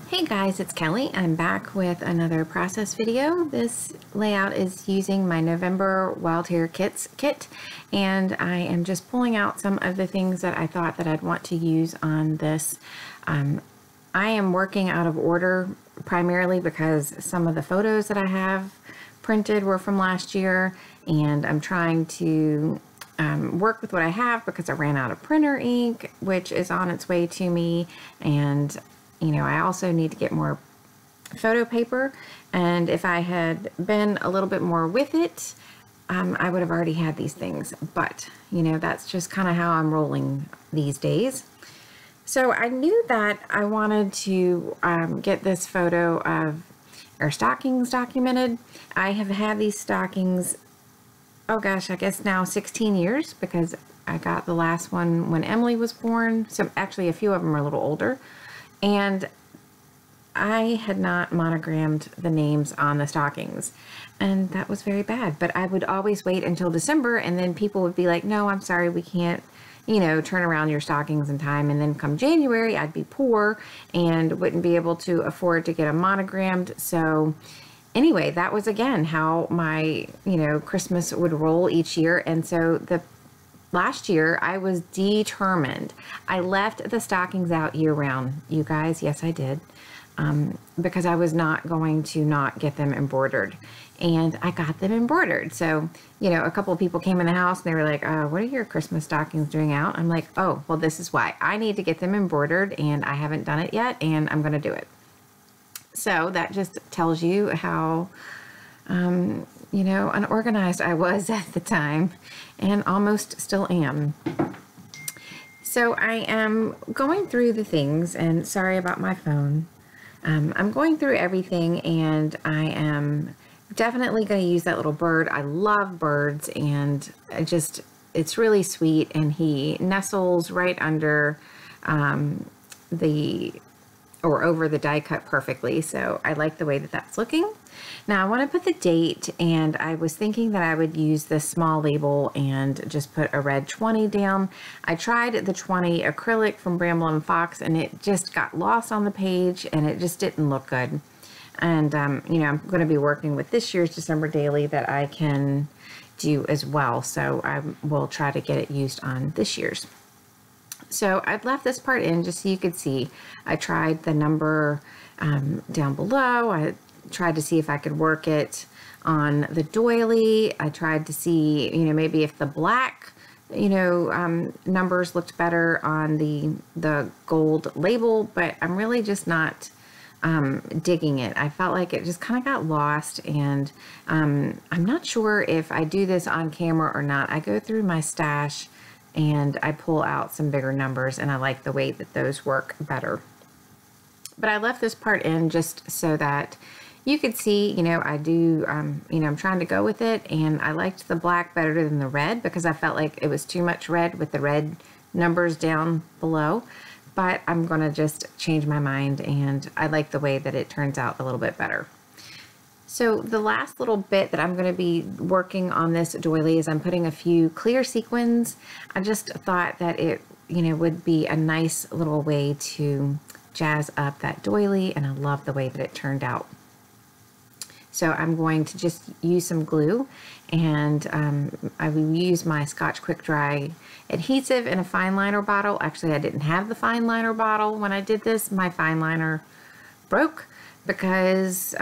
Hey guys, it's Kelly. I'm back with another process video. This layout is using my November Wild Hare kit, and I am just pulling out some of the things that I thought that I'd want to use on this. I am working out of order primarily because some of the photos that I have printed were from last year, and I'm trying to work with what I have because I ran out of printer ink, which is on its way to me, and you know, I also need to get more photo paper, and if I had been a little bit more with it, I would have already had these things, but you know, that's just kind of how I'm rolling these days. So I knew that I wanted to get this photo of our stockings documented. I have had these stockings, oh gosh, I guess now 16 years, because I got the last one when Emily was born. So actually a few of them are a little older. And I had not monogrammed the names on the stockings, and that was very bad. But I would always wait until December, and then people would be like, no, I'm sorry, we can't, you know, turn around your stockings in time. And then come January, I'd be poor and wouldn't be able to afford to get them monogrammed. So anyway, that was again how my, you know, Christmas would roll each year. And so last year, I was determined. I left the stockings out year round, you guys. Yes, I did. Because I was not going to not get them embroidered. And I got them embroidered. So, you know, a couple of people came in the house and they were like, what are your Christmas stockings doing out? I'm like, oh, well, this is why. I need to get them embroidered, and I haven't done it yet, and I'm going to do it. So that just tells you how you know, unorganized I was at the time, and almost still am. So I am going through the things, and sorry about my phone. I'm going through everything, and I am definitely going to use that little bird. I love birds, and it's really sweet, and he nestles right under over the die cut perfectly. So I like the way that that's looking. Now I want to put the date, and I was thinking that I would use this small label and just put a red 20 down. I tried the 20 acrylic from Bramble and Fox, and it just got lost on the page, and it just didn't look good. And you know, I'm going to be working with this year's December daily that I can do as well, so I will try to get it used on this year's. So I've left this part in just so you could see. I tried the number down below. I tried to see if I could work it on the doily. I tried to see, you know, maybe if the black, you know, numbers looked better on the gold label, but I'm really just not digging it. I felt like it just kind of got lost, and I'm not sure if I do this on camera or not. I go through my stash and I pull out some bigger numbers, and I like the way that those work better. But I left this part in just so that you could see, you know, I do, you know, I'm trying to go with it, and I liked the black better than the red because I felt like it was too much red with the red numbers down below. But I'm going to just change my mind, and I like the way that it turns out a little bit better. So the last little bit that I'm going to be working on this doily is I'm putting a few clear sequins. I just thought that it, you know, would be a nice little way to jazz up that doily, and I love the way that it turned out. So I'm going to just use some glue, and I will use my Scotch Quick Dry adhesive in a fine liner bottle. Actually, I didn't have the fine liner bottle when I did this. My fine liner broke because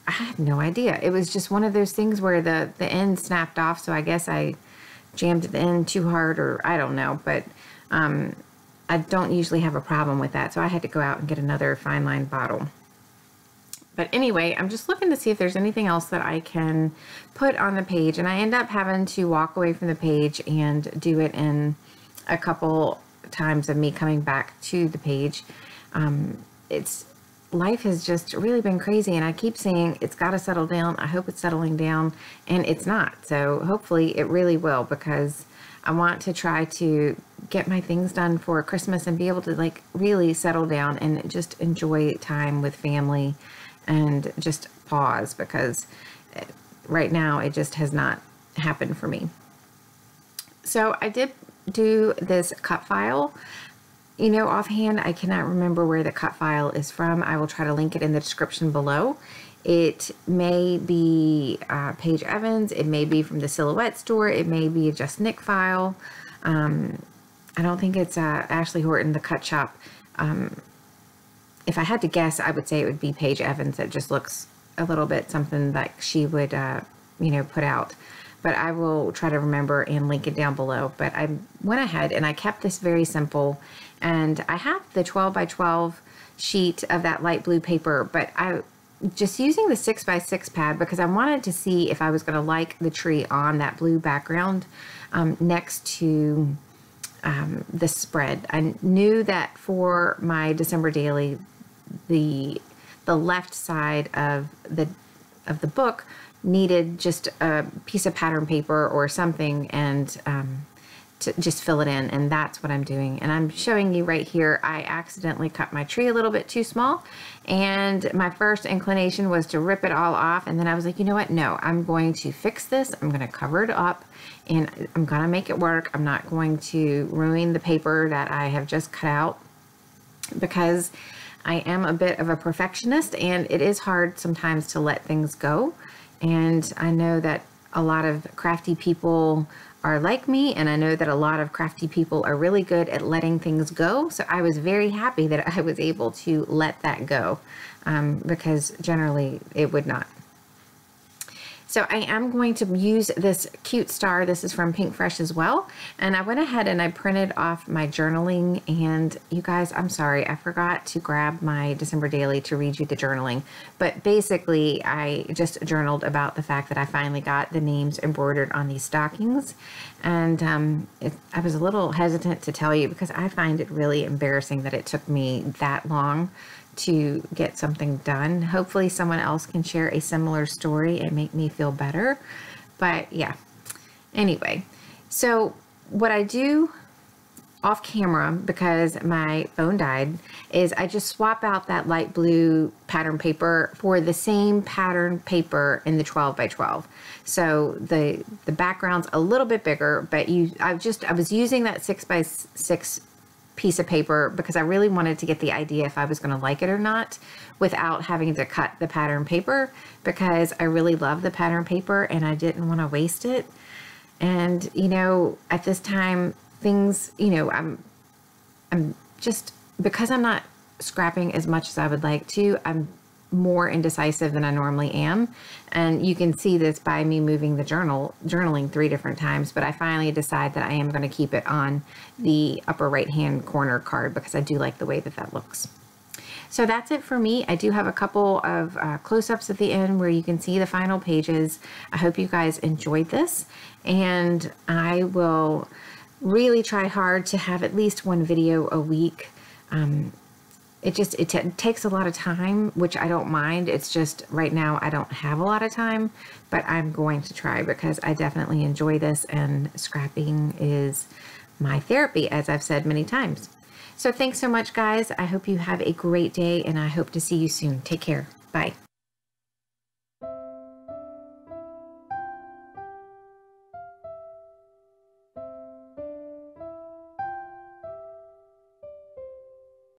I had no idea. It was just one of those things where the end snapped off, so I guess I jammed it in too hard, or I don't know, but I don't usually have a problem with that, so I had to go out and get another fine line bottle. But anyway, I'm just looking to see if there's anything else that I can put on the page, and I end up having to walk away from the page and do it in a couple times of me coming back to the page. Life has just really been crazy, and I keep saying it's got to settle down. I hope it's settling down, and it's not. So hopefully it really will, because I want to try to get my things done for Christmas and be able to like really settle down and just enjoy time with family and just pause, because right now it just has not happened for me. So I did do this cut file. you know, offhand, I cannot remember where the cut file is from. I will try to link it in the description below. It may be Paige Evans. It may be from the Silhouette store. It may be a Just Nick file. I don't think it's Ashley Horton, the cut shop. If I had to guess, I would say it would be Paige Evans. It just looks a little bit something like she would, you know, put out. But I will try to remember and link it down below. But I went ahead and I kept this very simple. And I have the 12 by 12 sheet of that light blue paper, but I just using the 6 by 6 pad because I wanted to see if I was going to like the tree on that blue background next to the spread. I knew that for my December daily, the left side of the book needed just a piece of pattern paper or something and to just fill it in, and that's what I'm doing. And I'm showing you right here, I accidentally cut my tree a little bit too small, and my first inclination was to rip it all off, and then I was like, you know what, no, I'm going to fix this. I'm going to cover it up, and I'm going to make it work. I'm not going to ruin the paper that I have just cut out, because I am a bit of a perfectionist, and it is hard sometimes to let things go. And I know that a lot of crafty people are like me, and I know that a lot of crafty people are really good at letting things go. So I was very happy that I was able to let that go because generally it would not. So I am going to use this cute star. This is from Pink Fresh as well. And I went ahead and I printed off my journaling. And you guys, I'm sorry, I forgot to grab my December daily to read you the journaling. But basically, I just journaled about the fact that I finally got the names embroidered on these stockings. And I was a little hesitant to tell you because I find it really embarrassing that it took me that long to get something done. Hopefully someone else can share a similar story and make me feel better. But yeah, anyway, so what I do off camera, because my phone died, is I just swap out that light blue pattern paper for the same pattern paper in the 12 by 12. So the background's a little bit bigger, but I was using that 6 by 6 piece of paper because I really wanted to get the idea if I was going to like it or not without having to cut the pattern paper, because I really love the pattern paper and I didn't want to waste it. And you know, at this time things, you know, I'm just, because I'm not scrapping as much as I would like to, I'm more indecisive than I normally am. And you can see this by me moving the journaling 3 different times, but I finally decide that I am going to keep it on the upper right hand corner card because I do like the way that that looks. So that's it for me. I do have a couple of close-ups at the end where you can see the final pages. I hope you guys enjoyed this, and I will really try hard to have at least 1 video a week. It takes a lot of time, which I don't mind. It's just right now I don't have a lot of time, but I'm going to try because I definitely enjoy this, and scrapping is my therapy, as I've said many times. So thanks so much, guys. I hope you have a great day, and I hope to see you soon. Take care. Bye.